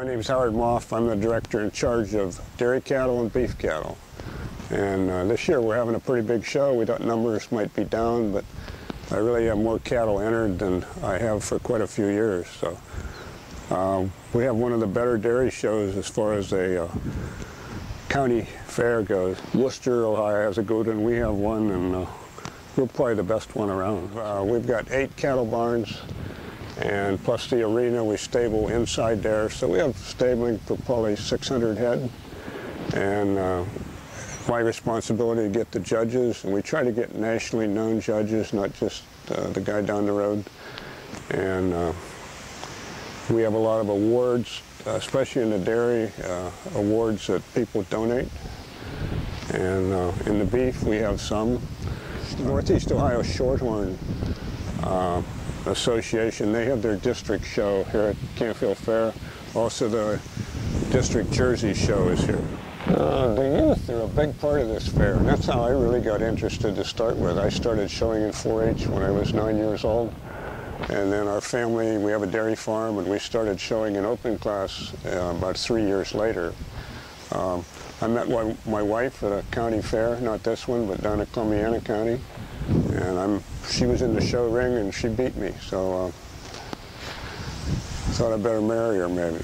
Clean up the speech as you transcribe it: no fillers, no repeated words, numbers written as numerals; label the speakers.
Speaker 1: name is Howard Moff. I'm the director in charge of dairy cattle and beef cattle. And this year we're having a pretty big show. We thought numbers might be down, but I really have more cattle entered than I have for quite a few years. So we have one of the better dairy shows as far as a county fair goes. Worcester, Ohio has a good one. We have one, and we're probably the best one around. We've got 8 cattle barns, and plus the arena, we stable inside there. So we have stabling for probably 600 head. And my responsibility to get the judges, and we try to get nationally known judges, not just the guy down the road. And we have a lot of awards, especially in the dairy, awards that people donate. And in the beef, we have some. Northeast Ohio Shorthorn Association, they have their district show here at Canfield Fair. Also the district Jersey show is here. The youth are a big part of this fair, and that's how I really got interested to start with. I started showing in 4-H when I was 9 years old, and then our family, we have a dairy farm, and we started showing in open class about 3 years later. I met my wife at a county fair, not this one, but down at Columbiana County, and she was in the show ring and she beat me, so I thought I better marry her maybe.